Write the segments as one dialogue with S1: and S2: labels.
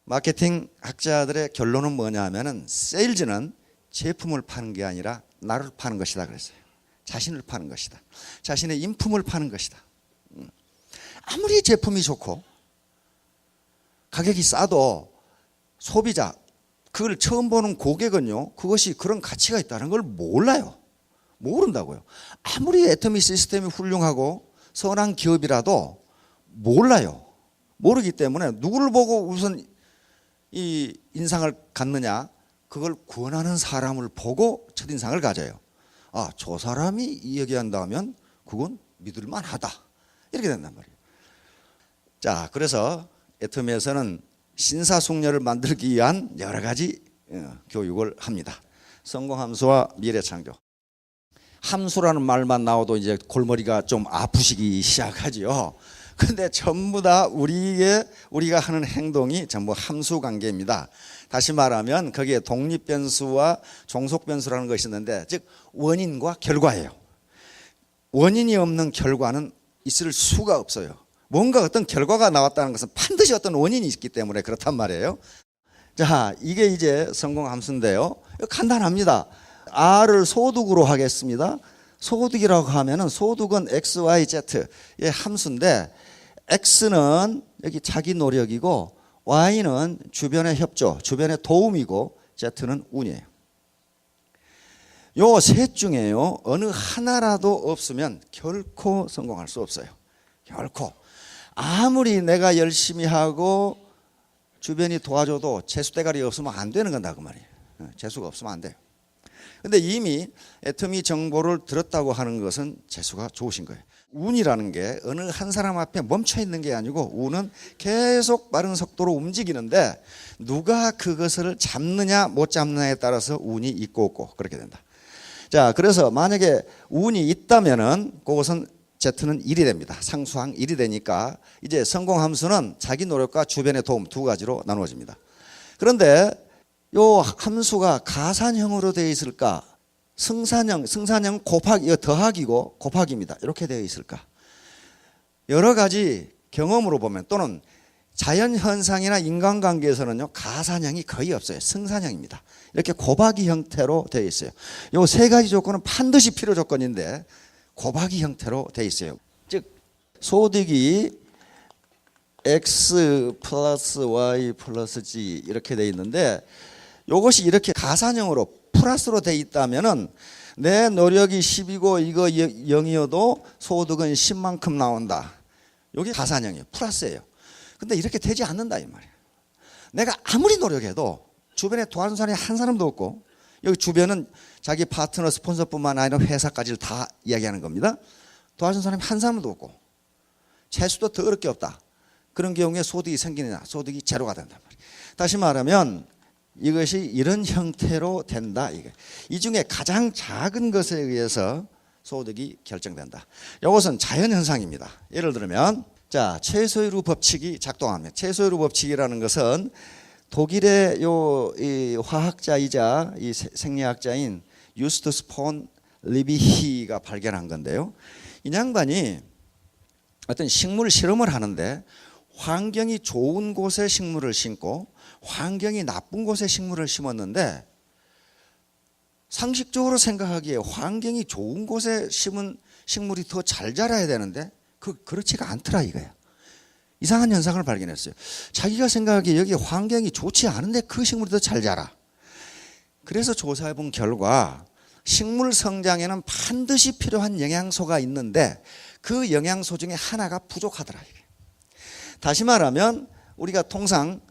S1: 마케팅 학자들의 결론은 뭐냐 하면은 세일즈는 제품을 파는 게 아니라 나를 파는 것이다 그랬어요. 자신을 파는 것이다. 자신의 인품을 파는 것이다. 아무리 제품이 좋고 가격이 싸도 소비자, 그걸 처음 보는 고객은요, 그것이 그런 가치가 있다는 걸 몰라요. 모른다고요. 아무리 애터미 시스템이 훌륭하고 선한 기업이라도 몰라요. 모르기 때문에 누구를 보고 우선 이 인상을 갖느냐, 그걸 권하는 사람을 보고 첫인상을 가져요. 아, 저 사람이 이야기한다면 그건 믿을만하다, 이렇게 된단 말이에요. 자, 그래서 애터미에서는 신사숙녀를 만들기 위한 여러 가지 교육을 합니다. 성공함수와 미래창조. 함수라는 말만 나와도 이제 골머리가 좀 아프시기 시작하지요. 근데 전부 다 우리가 하는 행동이 전부 함수 관계입니다. 다시 말하면 거기에 독립변수와 종속변수라는 것이 있는데, 즉 원인과 결과예요. 원인이 없는 결과는 있을 수가 없어요. 뭔가 어떤 결과가 나왔다는 것은 반드시 어떤 원인이 있기 때문에 그렇단 말이에요. 자, 이게 이제 성공함수인데요. 간단합니다. R을 소득으로 하겠습니다. 소득이라고 하면은 소득은 X, Y, Z의 함수인데, X는 여기 자기 노력이고 Y는 주변의 협조, 주변의 도움이고 Z는 운이에요. 요 셋 중에요, 어느 하나라도 없으면 결코 성공할 수 없어요. 결코. 아무리 내가 열심히 하고 주변이 도와줘도 재수대가리 없으면 안 되는 건다 그 말이에요. 재수가 없으면 안 돼요. 근데 이미 애터미 정보를 들었다고 하는 것은 재수가 좋으신 거예요. 운이라는 게 어느 한 사람 앞에 멈춰 있는 게 아니고, 운은 계속 빠른 속도로 움직이는데 누가 그것을 잡느냐 못 잡느냐에 따라서 운이 있고 없고 그렇게 된다. 자, 그래서 만약에 운이 있다면은 그것은 Z는 1이 됩니다. 상수항 1이 되니까 이제 성공함수는 자기 노력과 주변의 도움 두 가지로 나누어집니다. 그런데 요 함수가 가산형으로 되어 있을까? 승산형 곱하기, 이거 더하기고 곱하기입니다. 이렇게 되어 있을까? 여러 가지 경험으로 보면, 또는 자연현상이나 인간관계에서는요, 가산형이 거의 없어요. 승산형입니다. 이렇게 곱하기 형태로 되어 있어요. 요 세 가지 조건은 반드시 필요 조건인데 곱하기 형태로 되어 있어요. 즉 소득이 X 플러스 Y 플러스 G 이렇게 되어 있는데, 이것이 이렇게 가산형으로 플러스로 되어 있다면은 내 노력이 10이고 이거 0이어도 소득은 10만큼 나온다. 이게 가산형이에요. 플러스예요. 근데 이렇게 되지 않는다 이 말이에요. 내가 아무리 노력해도 주변에 도와주는 사람이 한 사람도 없고, 여기 주변은 자기 파트너 스폰서뿐만 아니라 회사까지를 다 이야기하는 겁니다. 도와주는 사람이 한 사람도 없고 재수도 더 어렵게 없다. 그런 경우에 소득이 생기느냐? 소득이 제로가 된단 말이에요. 다시 말하면 이것이 이런 형태로 된다. 이 중에 가장 작은 것에 의해서 소득이 결정된다. 이것은 자연현상입니다. 예를 들면, 자, 최소위로 법칙이 작동합니다. 최소위로 법칙이라는 것은 독일의 이 화학자이자 이 생리학자인 유스투스 폰 리비히가 발견한 건데요. 이 양반이 어떤 식물 실험을 하는데 환경이 좋은 곳에 식물을 심고 환경이 나쁜 곳에 식물을 심었는데, 상식적으로 생각하기에 환경이 좋은 곳에 심은 식물이 더 잘 자라야 되는데 그렇지가 않더라 이거야. 이상한 현상을 발견했어요. 자기가 생각하기에 여기 환경이 좋지 않은데 그 식물이 더 잘 자라. 그래서 조사해 본 결과 식물 성장에는 반드시 필요한 영양소가 있는데 그 영양소 중에 하나가 부족하더라. 다시 말하면 우리가 통상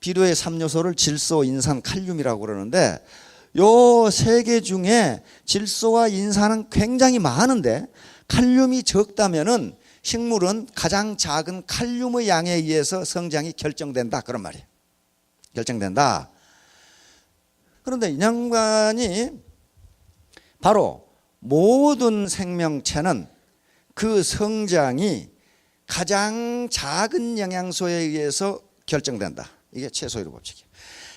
S1: 비료의 3요소를 질소, 인산, 칼륨이라고 그러는데, 요 세 개 중에 질소와 인산은 굉장히 많은데 칼륨이 적다면은 식물은 가장 작은 칼륨의 양에 의해서 성장이 결정된다, 그런 말이에요. 결정된다. 그런데 이 양반이 바로 모든 생명체는 그 성장이 가장 작은 영양소에 의해서 결정된다. 이게 최소위로 법칙이에요.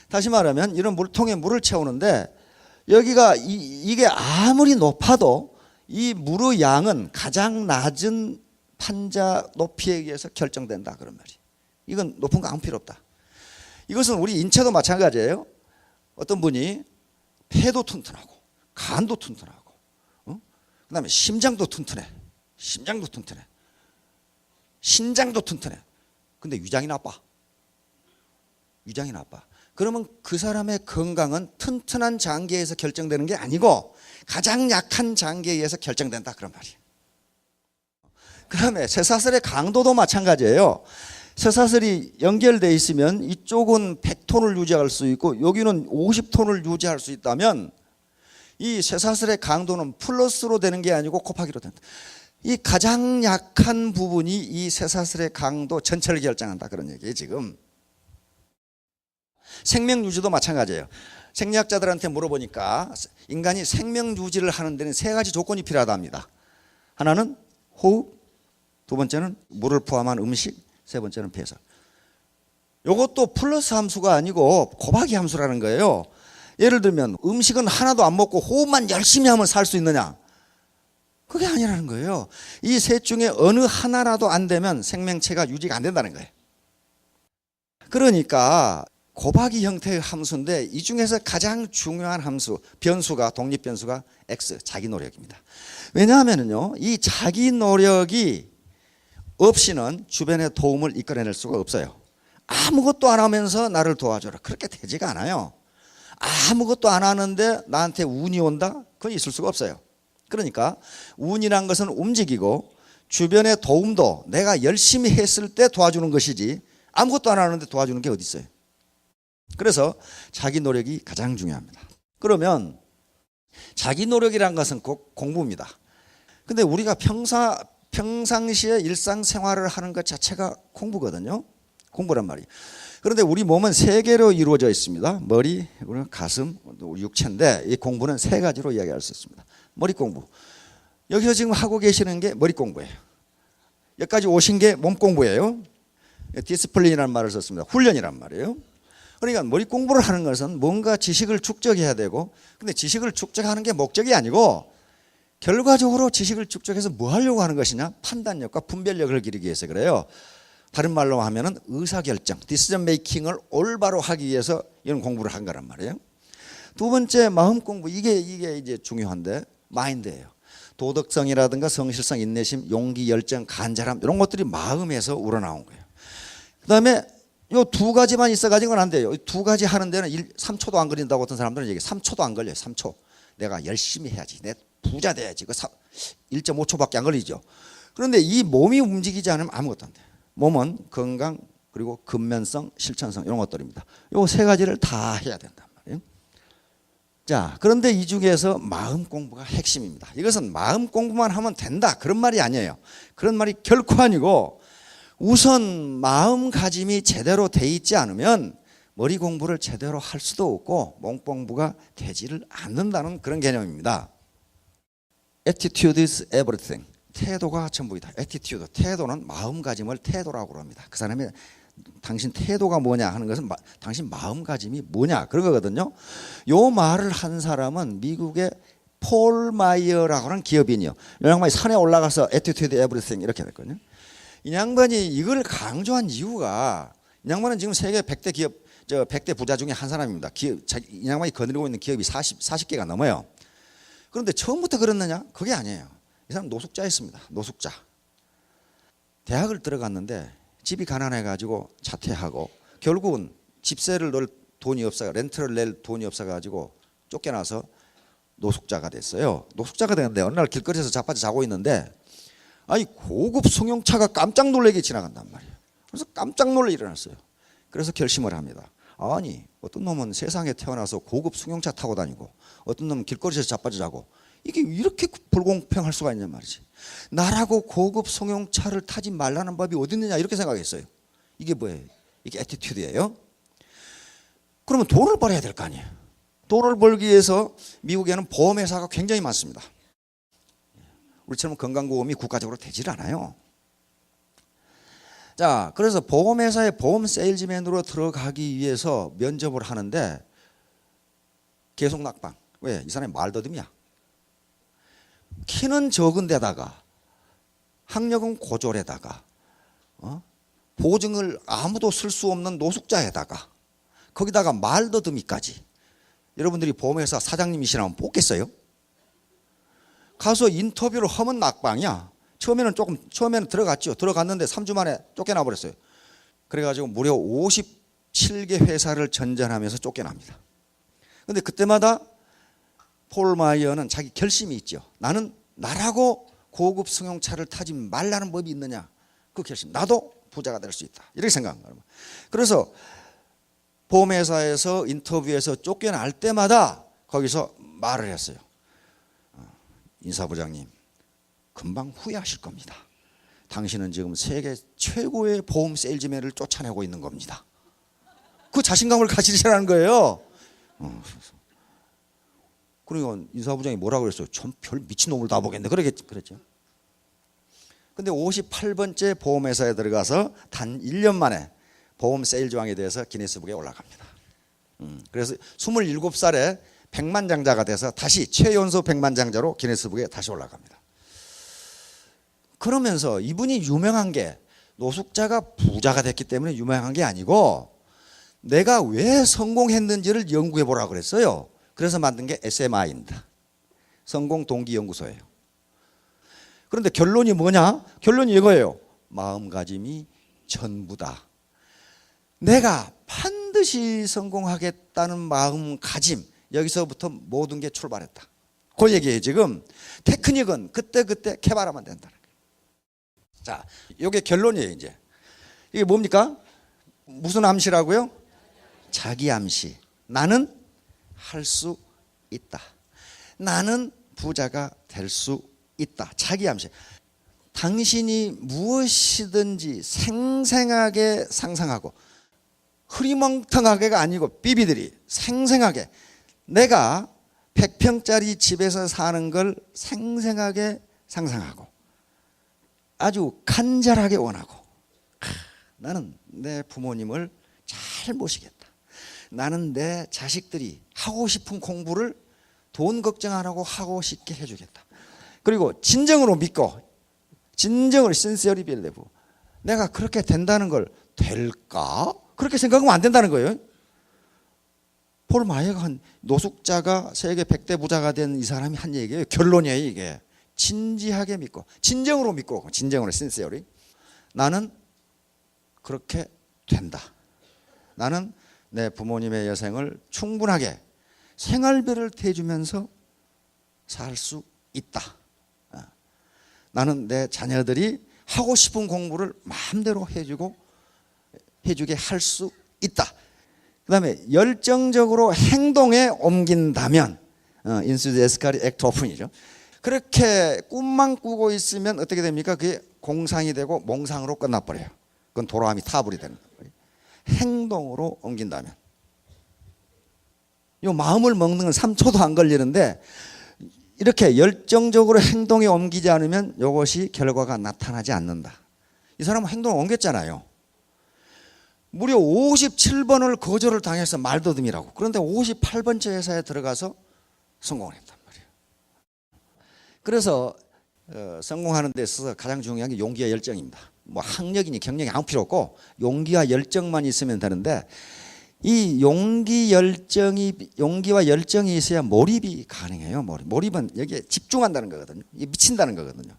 S1: 다시 말하면 이런 물통에 물을 채우는데 여기가 이게 아무리 높아도 이 물의 양은 가장 낮은 판자 높이에 의해서 결정된다, 그런 말이에요. 이건 높은 거 아무 필요 없다. 이것은 우리 인체도 마찬가지예요. 어떤 분이 폐도 튼튼하고 간도 튼튼하고 그다음에 심장도 튼튼해. 심장도 튼튼해. 신장도 튼튼해. 근데 위장이 나빠. 위장이 나빠. 그러면 그 사람의 건강은 튼튼한 장기에서 결정되는 게 아니고 가장 약한 장기에 의해서 결정된다 그런 말이에요. 그다음에 쇠사슬의 강도도 마찬가지예요. 쇠사슬이 연결되어 있으면 이쪽은 100톤을 유지할 수 있고 여기는 50톤을 유지할 수 있다면 이 쇠사슬의 강도는 플러스로 되는 게 아니고 곱하기로 된다. 이 가장 약한 부분이 이 쇠사슬의 강도 전체를 결정한다 그런 얘기예요. 지금 생명 유지도 마찬가지예요. 생리학자들한테 물어보니까 인간이 생명 유지를 하는 데는 세 가지 조건이 필요하답니다. 하나는 호흡, 두 번째는 물을 포함한 음식, 세 번째는 배설. 이것도 플러스 함수가 아니고 곱하기 함수라는 거예요. 예를 들면 음식은 하나도 안 먹고 호흡만 열심히 하면 살 수 있느냐? 그게 아니라는 거예요. 이 셋 중에 어느 하나라도 안 되면 생명체가 유지가 안 된다는 거예요. 그러니까 곱하기 형태의 함수인데 이 중에서 가장 중요한 함수, 변수가 독립변수가 X, 자기 노력입니다. 왜냐하면요, 이 자기 노력이 없이는 주변의 도움을 이끌어낼 수가 없어요. 아무것도 안 하면서 나를 도와줘라. 그렇게 되지가 않아요. 아무것도 안 하는데 나한테 운이 온다? 그건 있을 수가 없어요. 그러니까 운이란 것은 움직이고 주변의 도움도 내가 열심히 했을 때 도와주는 것이지 아무것도 안 하는데 도와주는 게 어디 있어요. 그래서 자기 노력이 가장 중요합니다. 그러면 자기 노력이란 것은 꼭 공부입니다. 근데 우리가 평상시에 일상생활을 하는 것 자체가 공부거든요. 공부란 말이에요. 그런데 우리 몸은 세 개로 이루어져 있습니다. 머리, 가슴, 육체인데 이 공부는 세 가지로 이야기할 수 있습니다. 머리 공부. 여기서 지금 하고 계시는 게 머리 공부예요. 여기까지 오신 게 몸 공부예요. 디스플린이라는 말을 썼습니다. 훈련이란 말이에요. 그러니까 머리 공부를 하는 것은 뭔가 지식을 축적해야 되고, 근데 지식을 축적하는 게 목적이 아니고 결과적으로 지식을 축적해서 뭐 하려고 하는 것이냐? 판단력과 분별력을 기르기 위해서 그래요. 다른 말로 하면은 의사결정, 디시전 메이킹을 올바로 하기 위해서 이런 공부를 한 거란 말이에요. 두 번째 마음 공부, 이게 이제 중요한데 마인드예요. 도덕성이라든가 성실성, 인내심, 용기, 열정, 간절함 이런 것들이 마음에서 우러나온 거예요. 그다음에 요 두 가지만 있어가지고는 안 돼요. 두 가지 하는 데는 3초도 안 걸린다고 어떤 사람들은 얘기해요. 3초도 안 걸려요. 3초. 내가 열심히 해야지. 내 부자 돼야지. 그 1.5초밖에 안 걸리죠. 그런데 이 몸이 움직이지 않으면 아무것도 안 돼요. 몸은 건강 그리고 근면성, 실천성 이런 것들입니다. 요 세 가지를 다 해야 된단 말이에요. 자, 그런데 이 중에서 마음 공부가 핵심입니다. 이것은 마음 공부만 하면 된다 그런 말이 아니에요. 그런 말이 결코 아니고 우선 마음가짐이 제대로 돼 있지 않으면 머리 공부를 제대로 할 수도 없고 몸 공부가 되지를 않는다는 그런 개념입니다. Attitude is everything. 태도가 전부이다. Attitude, 태도는 마음가짐을 태도라고 합니다. 그 사람이 당신 태도가 뭐냐 하는 것은 당신 마음가짐이 뭐냐 그런 거거든요. 요 말을 한 사람은 미국의 폴 마이어라고 하는 기업인이요. 이 양반이 산에 올라가서 Attitude everything 이렇게 됐거든요. 이 양반이 이걸 강조한 이유가 이 양반은 지금 세계 100대 기업 100대 부자 중에 한 사람입니다. 이 양반이 거느리고 있는 기업이 40개가 넘어요. 그런데 처음부터 그랬느냐? 그게 아니에요. 이 사람 노숙자였습니다. 노숙자. 대학을 들어갔는데 집이 가난해가지고 자퇴하고 결국은 집세를 넣을 돈이 없어, 렌트를 낼 돈이 없어가지고 쫓겨나서 노숙자가 됐어요. 노숙자가 됐는데 어느 날 길거리에서 자빠져 자고 있는데 아니 고급 승용차가 깜짝 놀라게 지나간단 말이에요. 그래서 깜짝 놀라 일어났어요. 그래서 결심을 합니다. 아니 어떤 놈은 세상에 태어나서 고급 승용차 타고 다니고 어떤 놈은 길거리에서 자빠져 자고 이게 이렇게 불공평할 수가 있냔 말이지. 나라고 고급 승용차를 타지 말라는 법이 어디 있느냐 이렇게 생각했어요. 이게 뭐예요? 이게 애티튜드예요. 그러면 돈을 벌어야 될 거 아니에요. 돈을 벌기 위해서 미국에는 보험회사가 굉장히 많습니다. 우리처럼 건강보험이 국가적으로 되질 않아요. 자, 그래서 보험회사의 보험 세일즈맨으로 들어가기 위해서 면접을 하는데 계속 낙방. 왜? 이 사람이 말더듬이야. 키는 적은 데다가 학력은 고졸에다가 보증을 아무도 쓸 수 없는 노숙자에다가 거기다가 말더듬이까지. 여러분들이 보험회사 사장님이시라면 뽑겠어요? 가서 인터뷰를 하면 낙방이야. 처음에는 들어갔죠. 들어갔는데 3주 만에 쫓겨나 버렸어요. 그래가지고 무려 57개 회사를 전전하면서 쫓겨납니다. 근데 그때마다 폴 마이어는 자기 결심이 있죠. 나라고 고급 승용차를 타지 말라는 법이 있느냐. 그 결심. 나도 부자가 될 수 있다. 이렇게 생각한 거예요. 그래서 보험회사에서 인터뷰에서 쫓겨날 때마다 거기서 말을 했어요. 인사부장님, 금방 후회하실 겁니다. 당신은 지금 세계 최고의 보험 세일즈맨을 쫓아내고 있는 겁니다. 그 자신감을 가지시라는 거예요. 그러니까 인사부장이 뭐라고 그랬어요? 전 별 미친놈을 다 보겠네. 그랬죠. 근데 58번째 보험회사에 들어가서 단 1년 만에 보험 세일즈왕에 대해서 기네스북에 올라갑니다. 그래서 27살에 백만장자가 돼서 다시 최연소 백만장자로 기네스북에 다시 올라갑니다. 그러면서 이분이 유명한 게 노숙자가 부자가 됐기 때문에 유명한 게 아니고 내가 왜 성공했는지를 연구해 보라고 그랬어요. 그래서 만든 게 SMI입니다. 성공 동기 연구소예요. 그런데 결론이 뭐냐? 결론이 이거예요. 마음가짐이 전부다. 내가 반드시 성공하겠다는 마음가짐, 여기서부터 모든 게 출발했다. 그 얘기예요. 지금 테크닉은 그때그때 개발하면 된다는 거예요. 자, 이게 결론이에요. 이제 이게 뭡니까? 무슨 암시라고요? 자기 암시. 나는 할 수 있다. 나는 부자가 될 수 있다. 자기 암시. 당신이 무엇이든지 생생하게 상상하고 흐리멍텅하게가 아니고 삐비들이 생생하게 내가 100평짜리 집에서 사는 걸 생생하게 상상하고 아주 간절하게 원하고 나는 내 부모님을 잘 모시겠다. 나는 내 자식들이 하고 싶은 공부를 돈 걱정 안 하고 하고 싶게 해주겠다. 그리고 진정으로 믿고 진정으로 sincerely believe 내가 그렇게 된다는 걸 될까? 그렇게 생각하면 안 된다는 거예요. 폴 마이어가 한 노숙자가 세계 100대 부자가 된 이 사람이 한 얘기예요. 결론이에요. 이게 진지하게 믿고 진정으로 믿고 진정으로 sincerely 나는 그렇게 된다. 나는 내 부모님의 여생을 충분하게 생활비를 대주면서 살 수 있다. 나는 내 자녀들이 하고 싶은 공부를 마음대로 해주게 할 수 있다. 그 다음에 열정적으로 행동에 옮긴다면 인수데스카리 액트오픈이죠. 그렇게 꿈만 꾸고 있으면 어떻게 됩니까? 그게 공상이 되고 몽상으로 끝나버려요. 그건 도라미 타불이 되는 거예요. 행동으로 옮긴다면 이 마음을 먹는 건 3초도 안 걸리는데 이렇게 열정적으로 행동에 옮기지 않으면 이것이 결과가 나타나지 않는다. 이 사람은 행동을 옮겼잖아요. 무려 57번을 거절을 당해서 말더듬이라고. 그런데 58번째 회사에 들어가서 성공을 했단 말이에요. 그래서 성공하는 데 있어서 가장 중요한 게 용기와 열정입니다. 뭐 학력이니 경력이 아무 필요 없고 용기와 열정만 있으면 되는데 이 용기와 열정이 있어야 몰입이 가능해요. 몰입은 여기에 집중한다는 거거든요. 이게 미친다는 거거든요.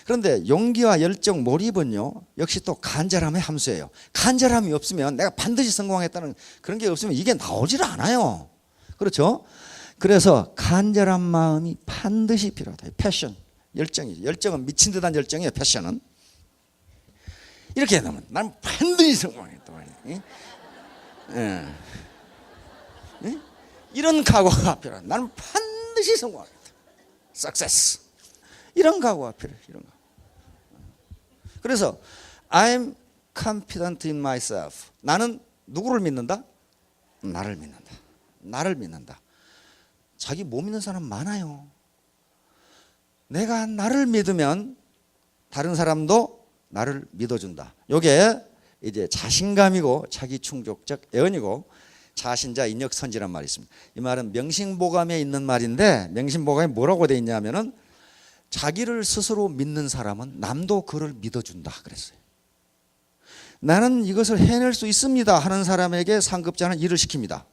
S1: 그런데 용기와 열정, 몰입은요 역시 또 간절함의 함수예요. 간절함이 없으면 내가 반드시 성공했다는 그런 게 없으면 이게 나오질 않아요. 그렇죠? 그래서 간절한 마음이 반드시 필요하다. 패션, 열정이죠. 열정은 미친 듯한 열정이에요. 패션은 이렇게 되면 난 반드시 성공했다. 이런 각오가 필요하다. 나는 반드시 성공하겠다. Success. 이런 각오가 필요해요. 이런 각오. 그래서 I'm confident in myself. 나는 누구를 믿는다? 나를 믿는다. 나를 믿는다. 자기 못 믿는 사람 많아요. 내가 나를 믿으면 다른 사람도 나를 믿어준다. 이게 이제 자신감이고 자기 충족적 애언이고 자신자 인력선지란 말이 있습니다. 이 말은 명심보감에 있는 말인데 명심보감에 뭐라고 돼 있냐면은 자기를 스스로 믿는 사람은 남도 그를 믿어준다 그랬어요. 나는 이것을 해낼 수 있습니다 하는 사람에게 상급자는 일을 시킵니다.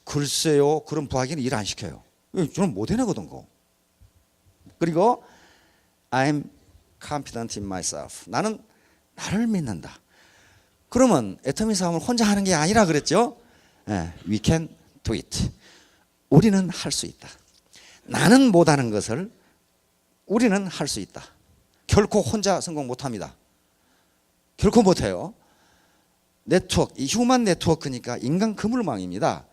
S1: 글쎄요, 그럼 부하에게는 일 안 시켜요. 저는 못 해내거든. 그리고 I'm confident in myself. 나는 나를 믿는다. 그러면 애터미 싸움을 혼자 하는 게 아니라 그랬죠. We can do it. 우리는 할 수 있다. 나는 못하는 것을 우리는 할 수 있다. 결코 혼자 성공 못합니다. 결코 못해요. 네트워크, 이 휴먼 네트워크니까 인간 그물망입니다.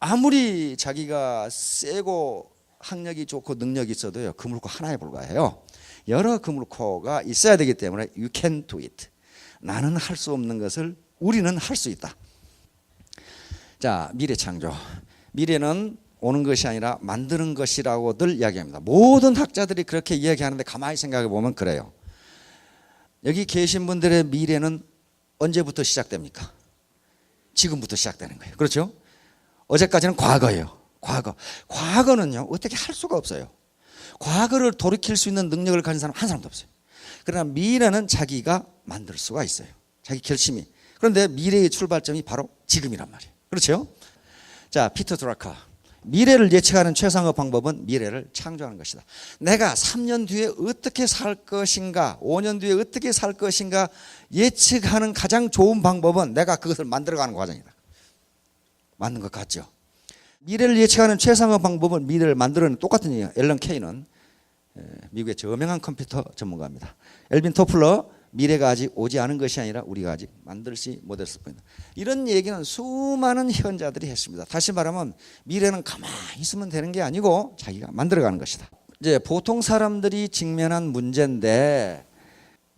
S1: 아무리 자기가 세고 학력이 좋고 능력이 있어도요, 그물코 하나에 불과해요. 여러 그물코가 있어야 되기 때문에 you can do it. 나는 할 수 없는 것을 우리는 할 수 있다. 자, 미래 창조. 미래는 오는 것이 아니라 만드는 것이라고들 이야기합니다. 모든 학자들이 그렇게 이야기하는데 가만히 생각해 보면 그래요. 여기 계신 분들의 미래는 언제부터 시작됩니까? 지금부터 시작되는 거예요. 그렇죠? 어제까지는 과거예요. 과거는요, 어떻게 할 수가 없어요. 과거를 돌이킬 수 있는 능력을 가진 사람 한 사람도 없어요. 그러나 미래는 자기가 만들 수가 있어요. 자기 결심이. 그런데 미래의 출발점이 바로 지금이란 말이에요. 그렇죠? 자, 피터 드라커. 미래를 예측하는 최상의 방법은 미래를 창조하는 것이다. 내가 3년 뒤에 어떻게 살 것인가, 5년 뒤에 어떻게 살 것인가 예측하는 가장 좋은 방법은 내가 그것을 만들어가는 과정이다. 맞는 것 같죠? 미래를 예측하는 최상의 방법은 미래를 만들어내는 똑같은 얘기예요. 앨런 케이는 미국의 저명한 컴퓨터 전문가입니다. 엘빈 토플러, 미래가 아직 오지 않은 것이 아니라 우리가 아직 만들지 못했을 뿐이다. 이런 얘기는 수많은 현자들이 했습니다. 다시 말하면 미래는 가만히 있으면 되는 게 아니고 자기가 만들어가는 것이다. 이제 보통 사람들이 직면한 문제인데,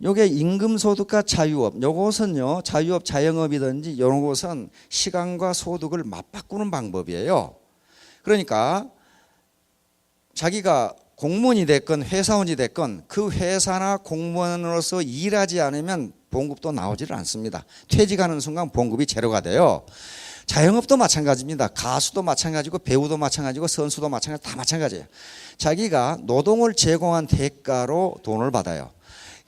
S1: 요게 임금소득과 자유업, 요것은요, 자유업, 자영업이든지 이런 것은 시간과 소득을 맞바꾸는 방법이에요. 그러니까 자기가 공무원이 됐건 회사원이 됐건 그 회사나 공무원으로서 일하지 않으면 봉급도 나오지를 않습니다. 퇴직하는 순간 봉급이 제로가 돼요. 자영업도 마찬가지입니다. 가수도 마찬가지고 배우도 마찬가지고 선수도 마찬가지, 다 마찬가지예요. 자기가 노동을 제공한 대가로 돈을 받아요.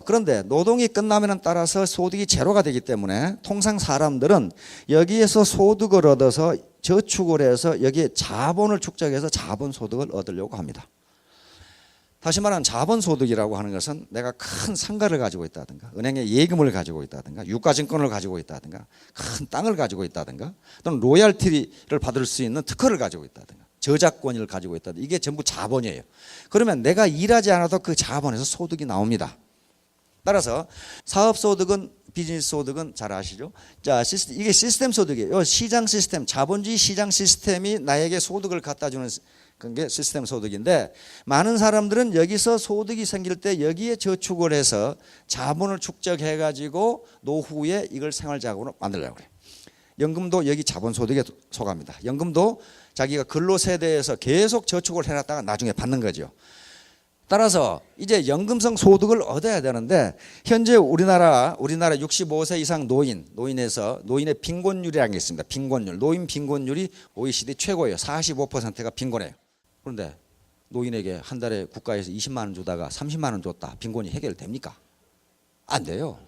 S1: 그런데 노동이 끝나면 따라서 소득이 제로가 되기 때문에 통상 사람들은 여기에서 소득을 얻어서 저축을 해서 여기에 자본을 축적해서 자본소득을 얻으려고 합니다. 다시 말하면 자본소득이라고 하는 것은 내가 큰 상가를 가지고 있다든가, 은행에 예금을 가지고 있다든가, 유가증권을 가지고 있다든가, 큰 땅을 가지고 있다든가, 또는 로얄티를 받을 수 있는 특허를 가지고 있다든가, 저작권을 가지고 있다든가, 이게 전부 자본이에요. 그러면 내가 일하지 않아도 그 자본에서 소득이 나옵니다. 따라서 사업소득은, 비즈니스 소득은 잘 아시죠? 자, 이게 시스템 소득이에요. 시장 시스템, 자본주의 시장 시스템이 나에게 소득을 갖다 주는 그게 시스템 소득인데, 많은 사람들은 여기서 소득이 생길 때 여기에 저축을 해서 자본을 축적해 가지고 노후에 이걸 생활자금으로 만들려고 그래요. 연금도 여기 자본소득에 속합니다. 연금도 자기가 근로세대에서 계속 저축을 해놨다가 나중에 받는 거죠. 따라서 이제 연금성 소득을 얻어야 되는데, 현재 우리나라 65세 이상 노인의 빈곤율이라는 게 있습니다. 빈곤율, 노인 빈곤율이 OECD 최고예요. 45%가 빈곤해요. 그런데 노인에게 한 달에 국가에서 20만 원 주다가 30만 원 줬다, 빈곤이 해결됩니까? 안 돼요.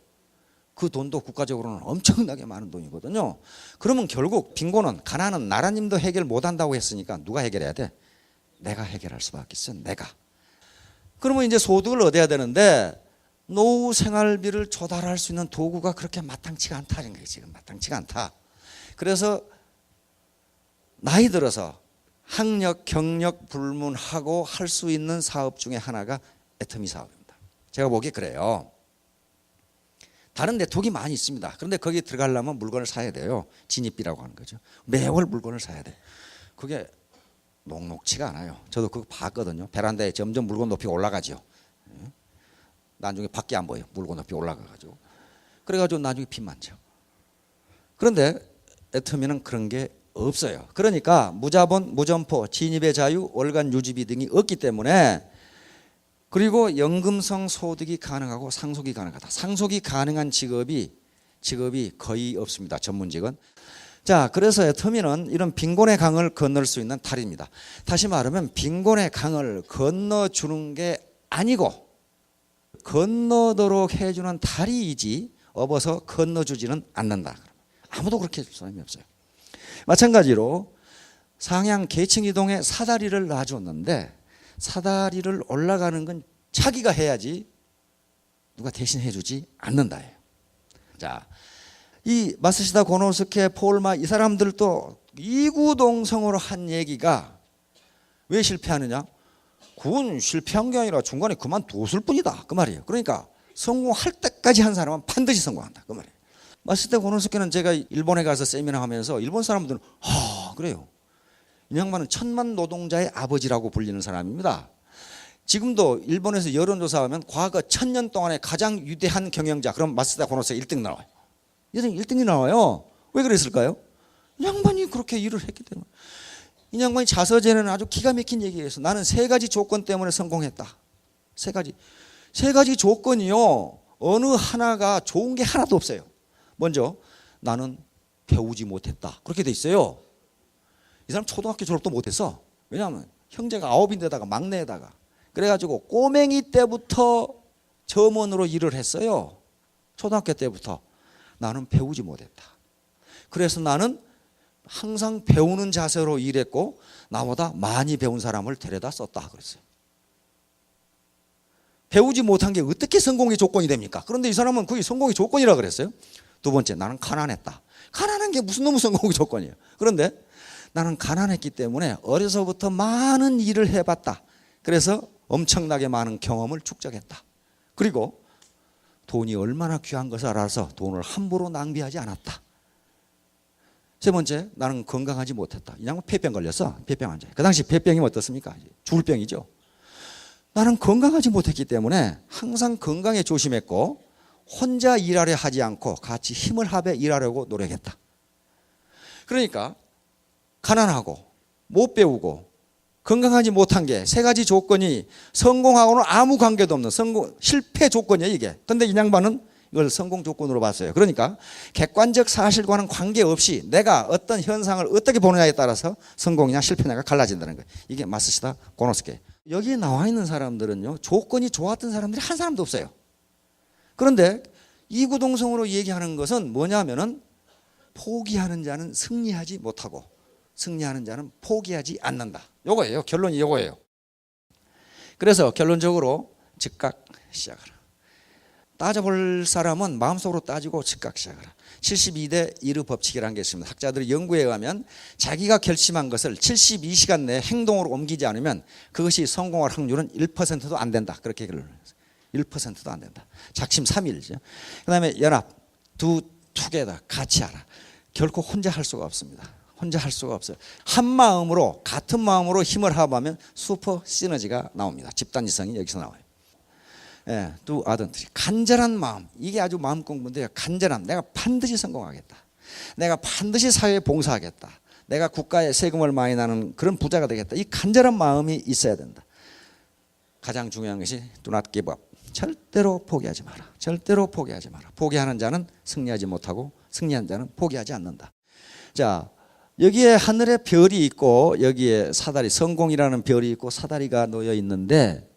S1: 그 돈도 국가적으로는 엄청나게 많은 돈이거든요. 그러면 결국 빈곤은, 가난은 나라님도 해결 못한다고 했으니까 누가 해결해야 돼? 내가 해결할 수밖에 없어요. 내가. 그러면 이제 소득을 얻어야 되는데, 노후 생활비를 조달할 수 있는 도구가 그렇게 마땅치가 않다는 거예요. 지금 마땅치가 않다. 그래서 나이 들어서 학력, 경력 불문하고 할 수 있는 사업 중에 하나가 애터미 사업입니다. 제가 보기에 그래요. 다른 데 독이 많이 있습니다. 그런데 거기 들어가려면 물건을 사야 돼요. 진입비라고 하는 거죠. 매월 물건을 사야 돼요. 그게 녹록치가 않아요. 저도 그거 봤거든요. 베란다에 점점 물건 높이 올라가죠. 나중에 밖에 안 보여요. 물건 높이 올라가가지고. 그래가지고 나중에 빚 많죠. 그런데 애터미는 그런 게 없어요. 그러니까 무자본, 무점포, 진입의 자유, 월간 유지비 등이 없기 때문에, 그리고 연금성 소득이 가능하고 상속이 가능하다. 상속이 가능한 직업이 거의 없습니다. 전문직은. 자, 그래서 애터미는 이런 빈곤의 강을 건널 수 있는 다리입니다. 다시 말하면 빈곤의 강을 건너주는 게 아니고 건너도록 해주는 다리이지 업어서 건너주지는 않는다. 아무도 그렇게 해줄 사람이 없어요. 마찬가지로 상향 계층 이동에 사다리를 놔줬는데 사다리를 올라가는 건 자기가 해야지 누가 대신 해주지 않는다예요. 자, 이 마스시다 고노스케, 폴마 이 사람들도 이구동성으로 한 얘기가 왜 실패하느냐? 그건 실패한 게 아니라 중간에 그만뒀을 뿐이다 그 말이에요. 그러니까 성공할 때까지 한 사람은 반드시 성공한다 그 말이에요. 마스시다 고노스케는 제가 일본에 가서 세미나 하면서 일본 사람들은 그래요. 이 양반은 천만 노동자의 아버지라고 불리는 사람입니다. 지금도 일본에서 여론조사하면 과거 1000년 동안에 가장 위대한 경영자 그럼 마스시다 고노스케 1등 나와요. 1등이 나와요. 왜 그랬을까요? 이 양반이 그렇게 일을 했기 때문에. 이 양반이 자서전에는 아주 기가 막힌 얘기했어. 나는 3가지 조건 때문에 성공했다. 3가지 조건이요. 어느 하나가 좋은 게 하나도 없어요. 먼저 나는 배우지 못했다. 그렇게 돼 있어요. 이 사람 초등학교 졸업도 못했어. 왜냐하면 형제가 9인데다가 막내에다가 그래가지고 꼬맹이 때부터 점원으로 일을 했어요. 초등학교 때부터. 나는 배우지 못했다. 그래서 나는 항상 배우는 자세로 일했고 나보다 많이 배운 사람을 데려다 썼다 그랬어요. 배우지 못한 게 어떻게 성공의 조건이 됩니까? 그런데 이 사람은 그게 성공의 조건이라 그랬어요. 두 번째, 나는 가난했다. 가난한 게 무슨 놈의 성공의 조건이에요. 그런데 나는 가난했기 때문에 어려서부터 많은 일을 해봤다. 그래서 엄청나게 많은 경험을 축적했다. 그리고 돈이 얼마나 귀한 것을 알아서 돈을 함부로 낭비하지 않았다. 세 번째, 나는 건강하지 못했다. 이 양반 폐병 걸렸어. 폐병 환자. 그 당시 폐병이 어떻습니까? 죽을 병이죠. 나는 건강하지 못했기 때문에 항상 건강에 조심했고 혼자 일하려 하지 않고 같이 힘을 합해 일하려고 노력했다. 그러니까 가난하고 못 배우고 건강하지 못한 게 3가지 조건이 성공하고는 아무 관계도 없는 실패 조건이에요 이게. 그런데 이 양반은 이걸 성공 조건으로 봤어요. 그러니까 객관적 사실과는 관계없이 내가 어떤 현상을 어떻게 보느냐에 따라서 성공이냐 실패냐가 갈라진다는 거예요. 이게 마스시다 고노스케. 여기에 나와 있는 사람들은요, 조건이 좋았던 사람들이 한 사람도 없어요. 그런데 이구동성으로 얘기하는 것은 뭐냐면은 포기하는 자는 승리하지 못하고 승리하는 자는 포기하지 않는다. 요거예요. 결론이 요거예요. 그래서 결론적으로 즉각 시작하라. 따져볼 사람은 마음속으로 따지고 즉각 시작하라. 72대 1의 법칙이라는 게 있습니다. 학자들의 연구에 의하면 자기가 결심한 것을 72시간 내에 행동으로 옮기지 않으면 그것이 성공할 확률은 1%도 안 된다. 그렇게 결론을 했어요. 1%도 안 된다. 작심 3일이죠. 그다음에 연합, 투게더 같이 하라. 결코 혼자 할 수가 없습니다. 혼자 할 수가 없어요. 한 마음으로 같은 마음으로 힘을 합하면 슈퍼 시너지가 나옵니다. 집단지성이 여기서 나와요. 예, 두 아던트리 간절한 마음, 이게 아주 마음 공부인데요. 간절함, 내가 반드시 성공하겠다. 내가 반드시 사회에 봉사하겠다. 내가 국가에 세금을 많이 나는 그런 부자가 되겠다. 이 간절한 마음이 있어야 된다. 가장 중요한 것이 do not give up. 절대로 포기하지 마라. 절대로 포기하지 마라. 포기하는 자는 승리하지 못하고 승리한 자는 포기하지 않는다. 자, 여기에 하늘에 별이 있고 여기에 사다리, 성공이라는 별이 있고 사다리가 놓여 있는데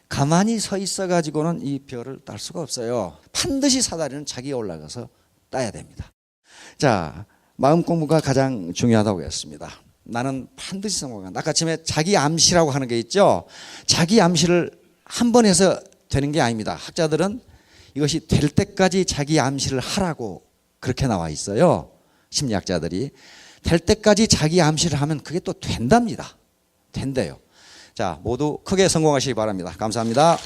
S1: 가만히 서 있어 가지고는 이 별을 딸 수가 없어요. 반드시 사다리는 자기가 올라가서 따야 됩니다. 자, 마음 공부가 가장 중요하다고 했습니다. 나는 반드시 성공한다. 아까 아침에 자기 암시라고 하는 게 있죠. 자기 암시를 한 번 해서 되는 게 아닙니다. 학자들은 이것이 될 때까지 자기 암시를 하라고 그렇게 나와 있어요. 심리학자들이. 될 때까지 자기 암시를 하면 그게 또 된답니다. 된대요. 자, 모두 크게 성공하시기 바랍니다. 감사합니다.